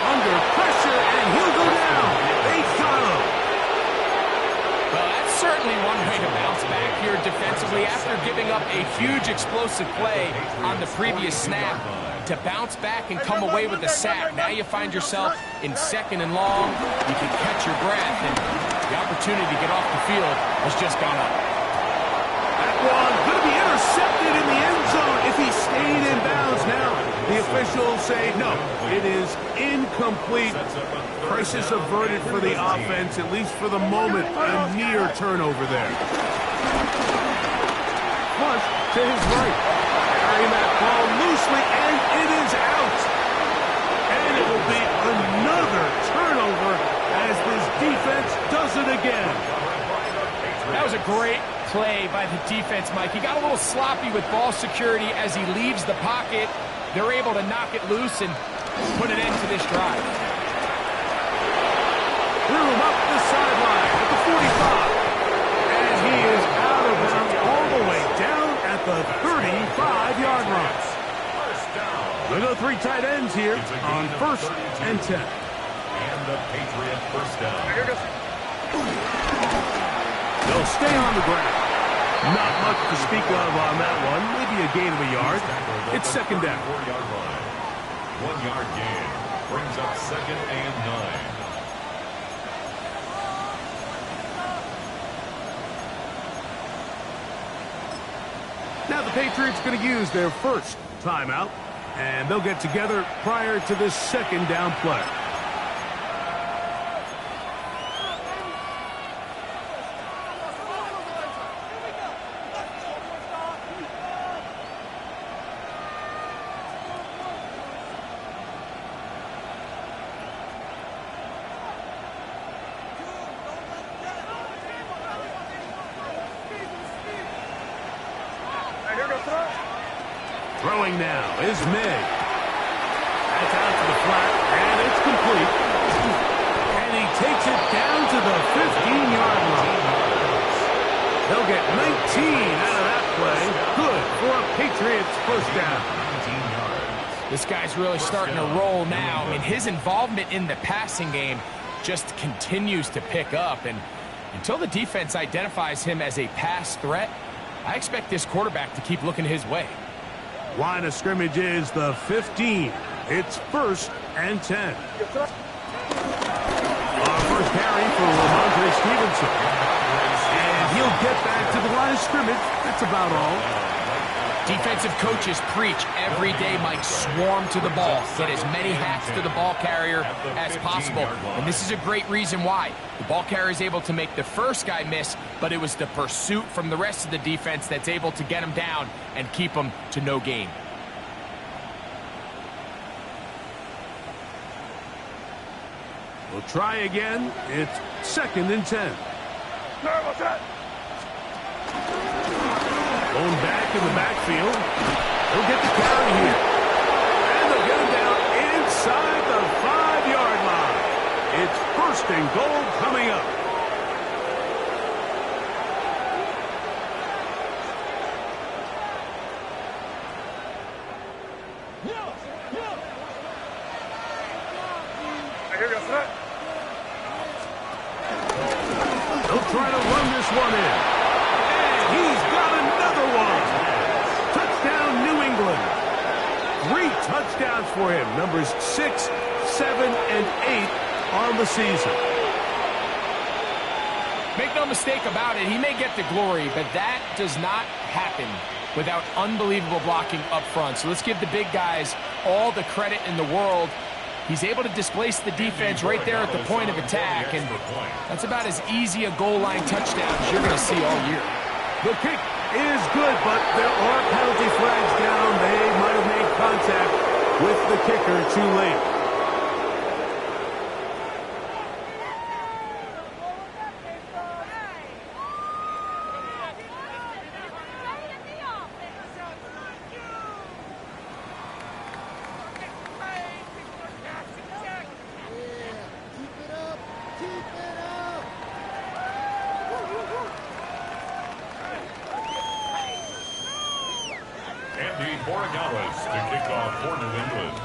Under pressure, and he'll go down. They got him. Well, that's certainly one way to bounce back here defensively after giving up a huge explosive play on the previous snap. To bounce back and come away with a sack. Now you find yourself in 2nd and long. You can catch your breath, and the opportunity to get off the field has just gone up. That one going to be intercepted in the end zone if he stayed in bounds. Now the officials say no, it is incomplete. Crisis averted for the offense, at least for the moment. A near turnover there. Flush to his right. Carrying that ball loosely, and it is out. And it will be another turnover as this defense does it again. That was a great play by the defense, Mike. He got a little sloppy with ball security as he leaves the pocket. They're able to knock it loose and put an end to this drive. Threw him up the sideline at the 45. And he is out of bounds all the way down at the 35-yard line. We'll go 3 tight ends here on 1st and 10. And the Patriot 1st down. They'll stay on the ground. Not much to speak of on that one. Maybe a gain of a yard. It's 2nd down. 4-yard line. 1-yard gain. Brings up 2nd and 9. Now the Patriots going to use their first timeout, and they'll get together prior to this second down play. Throwing now is May. That's out to the flat, and it's complete. And he takes it down to the 15-yard line. They'll get 19 out of that play. Good for a Patriots first down. This guy's really starting to roll now. I mean, his involvement in the passing game just continues to pick up. And until the defense identifies him as a pass threat, I expect this quarterback to keep looking his way. Line of scrimmage is the 15. It's 1st and 10. Our first carry for Ramondre Stevenson. And he'll get back to the line of scrimmage. That's about all. Defensive coaches preach every day, Mike, swarm to the ball. Get as many hats to the ball carrier as possible. And this is a great reason why. The ball carrier is able to make the first guy miss, but it was the pursuit from the rest of the defense that's able to get him down and keep him to no gain. We'll try again. It's 2nd and 10. Going back in the backfield. He'll get the carry here. And they'll get him down inside the 5-yard line. It's 1st and goal coming up. They'll try to run this one in. And he's got another one. Touchdown, New England. 3 touchdowns for him. Numbers 6, 7, and 8 on the season. Make no mistake about it, he may get the glory, but that does not happen without unbelievable blocking up front. So let's give the big guys all the credit in the world. He's able to displace the defense right there at the point of attack, and that's about as easy a goal line touchdown as you're going to see all year. The kick is good, but there are penalty flags down. They might have made contact with the kicker too late. To kick off for New England.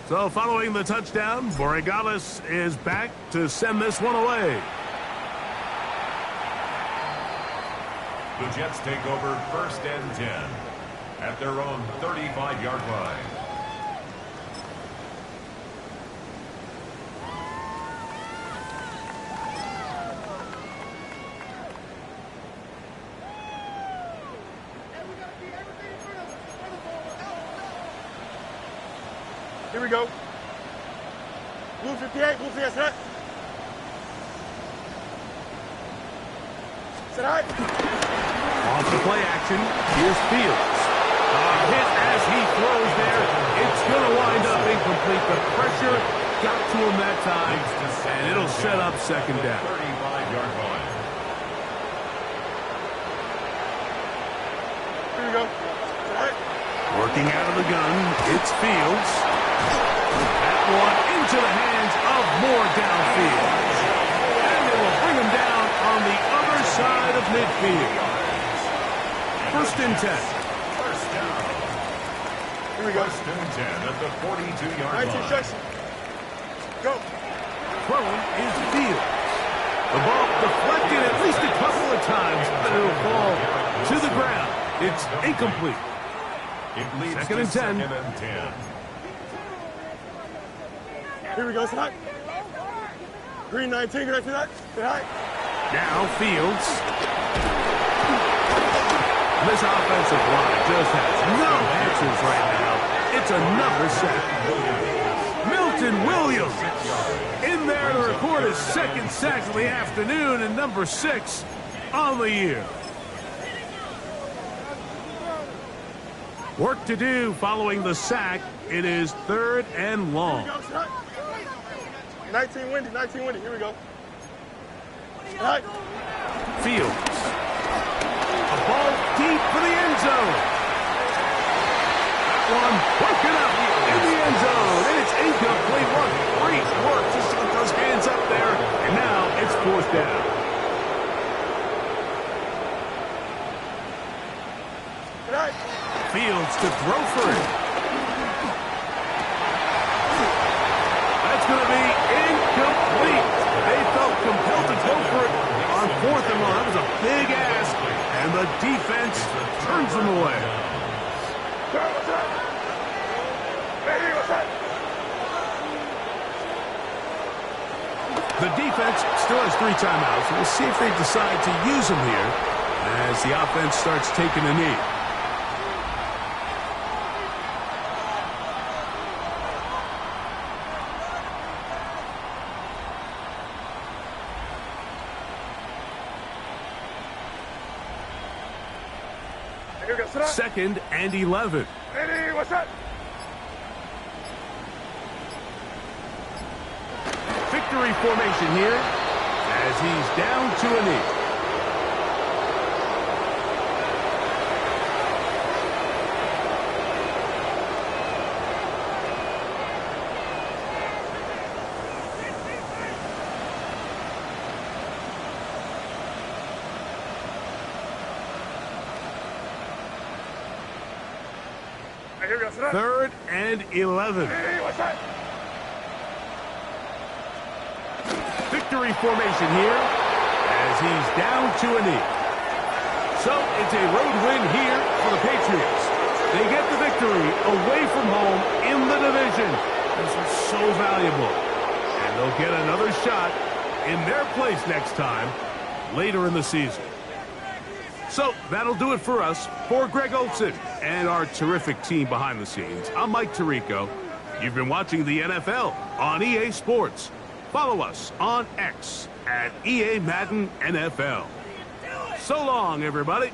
So following the touchdown, Borregales is back to send this one away. The Jets take over 1st and 10 at their own 35-yard line. Here we go. Blue 58, blue 58, set. Set high. Off the play action, here's Fields. Hit as he throws there. It's going to wind up incomplete. The pressure got to him that time, and it'll set up 2nd down. 35-yard line. Here we go. Set high. Working out of the gun, it's Fields. That one into the hands of Moore downfield. And they will bring him down on the other side of midfield. 1st and 10. First down. Here we go. 1st and 10 at the 42-yard line. 19 shots. Go. Throwing is Fields. The ball deflected at least a couple of times, but it'll fall to the ground. It's incomplete. It leads 2nd and 10. 2nd and 10. Here we go, set high. Green 19, can I see that? Say hi. Now Fields. This offensive line just has no answers right now. It's another sack. Milton Williams in there to record his second sack of the afternoon and number 6 on the year. Work to do following the sack. It is 3rd and long. 19 windy, 19 windy. Here we go. Right. Fields. A ball deep for the end zone. That one broken up in the end zone. And it's incomplete. What great work just to get those hands up there. And now it's 4th down. Right. Fields to throw for it. That's going to be incomplete. They felt compelled to go for it on 4th and long. That was a big ask, and the defense turns them away. The defense still has 3 timeouts. We'll see if they decide to use them here as the offense starts taking a knee. Second and 11. Hey, what's that? Victory formation here as he's down to a knee. Third and 11. Hey, what's that? Victory formation here as he's down to a knee. So it's a road win here for the Patriots. They get the victory away from home in the division. This is so valuable. And they'll get another shot in their place next time later in the season. So that'll do it for us. For Greg Olson and our terrific team behind the scenes, I'm Mike Tirico. You've been watching the NFL on EA Sports. Follow us on X at EA Madden NFL. So long, everybody.